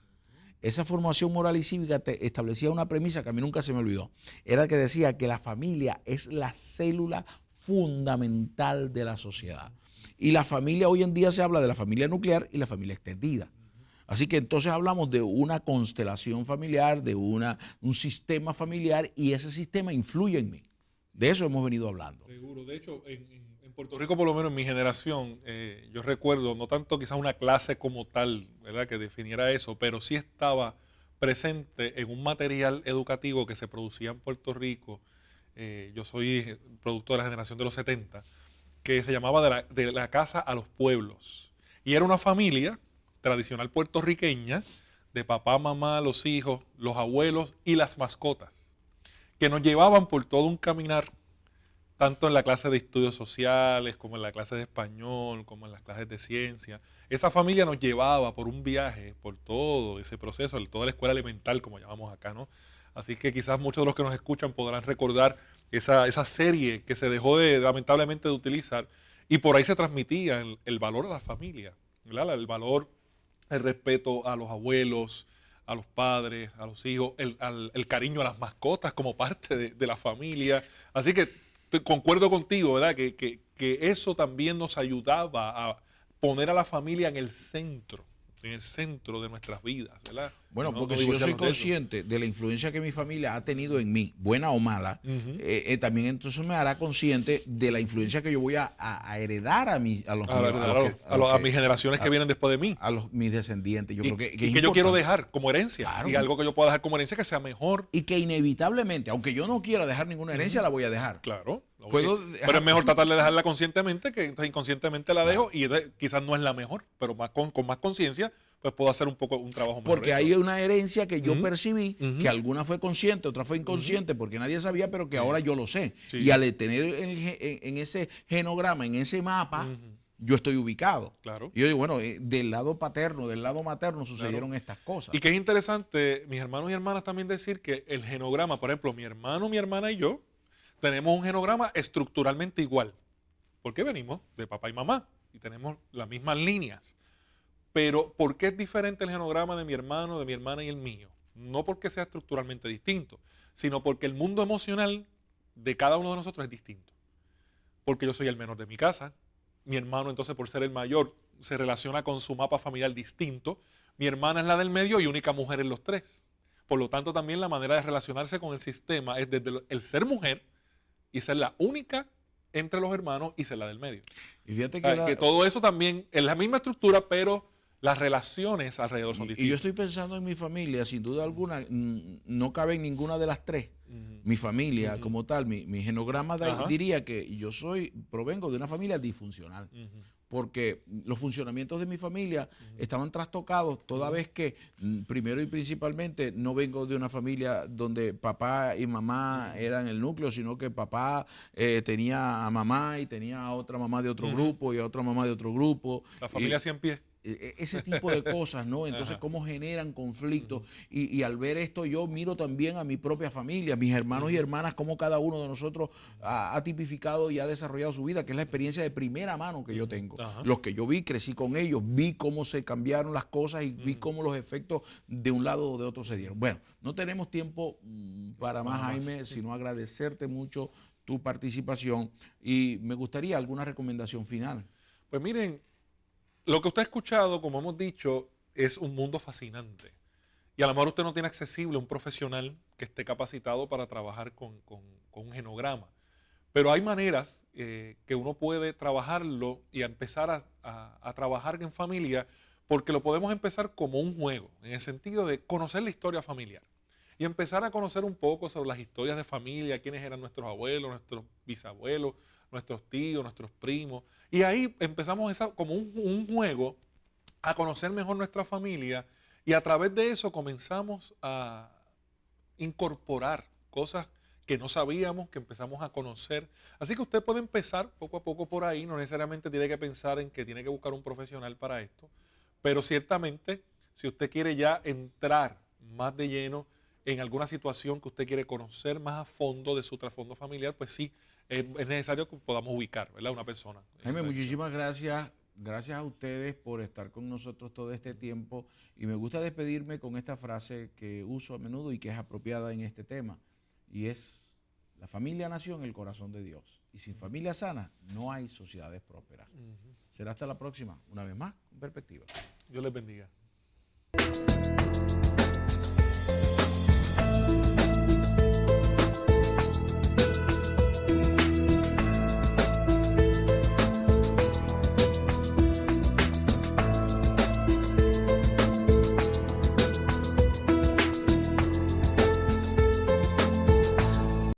Esa formación moral y cívica establecía una premisa que a mí nunca se me olvidó. Era que decía que la familia es la célula fundamental de la sociedad. Y la familia, hoy en día se habla de la familia nuclear y la familia extendida. Así que entonces hablamos de una constelación familiar, de un sistema familiar, y ese sistema influye en mí. De eso hemos venido hablando. Seguro. De hecho, en Puerto Rico, por lo menos en mi generación, yo recuerdo, no tanto quizás una clase como tal, ¿verdad?, que definiera eso, pero sí estaba presente en un material educativo que se producía en Puerto Rico. Yo soy producto de la generación de los 70, que se llamaba de la casa a los pueblos. Y era una familia tradicional puertorriqueña, de papá, mamá, los hijos, los abuelos y las mascotas, que nos llevaban por todo un caminar, tanto en la clase de estudios sociales, como en la clase de español, como en las clases de ciencia. Esa familia nos llevaba por un viaje, por todo ese proceso, toda la escuela elemental, como llamamos acá, ¿no? Así que quizás muchos de los que nos escuchan podrán recordar esa serie que se dejó lamentablemente de utilizar, y por ahí se transmitía el valor a la familia, ¿verdad? El valor, el respeto a los abuelos, a los padres, a los hijos, el cariño a las mascotas como parte de la familia. Así que concuerdo contigo, ¿verdad? Que eso también nos ayudaba a poner a la familia en el centro de nuestras vidas, ¿verdad? Bueno, porque si yo soy consciente de la influencia que mi familia ha tenido en mí, buena o mala, también entonces me hará consciente de la influencia que yo voy a heredar a mis generaciones que vienen después de mí. Mis descendientes. Yo creo que yo quiero dejar como herencia. Claro. Y algo que yo pueda dejar como herencia que sea mejor. Y que inevitablemente, aunque yo no quiera dejar ninguna herencia, la voy a dejar. Claro. Pero es mejor tratar de dejarla conscientemente que inconscientemente la dejo, y quizás no es la mejor, pero con más conciencia, pues puedo hacer un trabajo mejor. Porque hay una herencia que yo percibí, que alguna fue consciente, otra fue inconsciente, porque nadie sabía, pero que ahora yo lo sé. Sí. Y al tener en ese genograma, en ese mapa, yo estoy ubicado. Claro. Y yo digo, bueno, del lado paterno, del lado materno sucedieron estas cosas. Y que es interesante, mis hermanos y hermanas, también decir que el genograma, por ejemplo, mi hermano, mi hermana y yo, tenemos un genograma estructuralmente igual, porque venimos de papá y mamá y tenemos las mismas líneas. Pero ¿por qué es diferente el genograma de mi hermano, de mi hermana y el mío? No porque sea estructuralmente distinto, sino porque el mundo emocional de cada uno de nosotros es distinto. Porque yo soy el menor de mi casa, mi hermano entonces por ser el mayor se relaciona con su mapa familiar distinto, mi hermana es la del medio y única mujer en los tres. Por lo tanto también la manera de relacionarse con el sistema es desde el ser mujer y ser la única entre los hermanos y ser la del medio. Y fíjate que todo eso también es la misma estructura, pero las relaciones alrededor son distintas. Y yo estoy pensando en mi familia, sin duda alguna, no cabe en ninguna de las tres. Mi familia como tal, mi genograma diría que yo provengo de una familia disfuncional. Porque los funcionamientos de mi familia estaban trastocados toda vez que, primero y principalmente, no vengo de una familia donde papá y mamá eran el núcleo, sino que papá tenía a mamá y tenía a otra mamá de otro grupo y a otra mamá de otro grupo. La familia 100 pies. ese tipo de cosas, ¿no? Entonces, cómo generan conflictos. Y al ver esto, yo miro también a mi propia familia, mis hermanos y hermanas, cómo cada uno de nosotros ha tipificado y ha desarrollado su vida, que es la experiencia de primera mano que yo tengo. Los que yo vi, crecí con ellos, vi cómo se cambiaron las cosas y vi cómo los efectos de un lado o de otro se dieron. Bueno, no tenemos tiempo para más, Jaime, sino agradecerte mucho tu participación y me gustaría alguna recomendación final. Pues miren, lo que usted ha escuchado, como hemos dicho, es un mundo fascinante. Y a lo mejor usted no tiene accesible un profesional que esté capacitado para trabajar con un genograma. Pero hay maneras que uno puede trabajarlo y a empezar a trabajar en familia, porque lo podemos empezar como un juego, en el sentido de conocer la historia familiar. Y empezar a conocer un poco sobre las historias de familia, quiénes eran nuestros abuelos, nuestros bisabuelos, nuestros tíos, nuestros primos. Y ahí empezamos como un juego a conocer mejor nuestra familia y a través de eso comenzamos a incorporar cosas que no sabíamos, que empezamos a conocer. Así que usted puede empezar poco a poco por ahí, no necesariamente tiene que pensar en que tiene que buscar un profesional para esto, pero ciertamente si usted quiere ya entrar más de lleno en alguna situación que usted quiere conocer más a fondo de su trasfondo familiar, pues sí, es necesario que podamos ubicar, ¿verdad? Una persona. Jaime, muchísimas gracias. Gracias a ustedes por estar con nosotros todo este tiempo y me gusta despedirme con esta frase que uso a menudo y que es apropiada en este tema y es: la familia nació en el corazón de Dios y sin familia sana no hay sociedades prósperas. Será hasta la próxima, una vez más, con perspectiva. Dios les bendiga.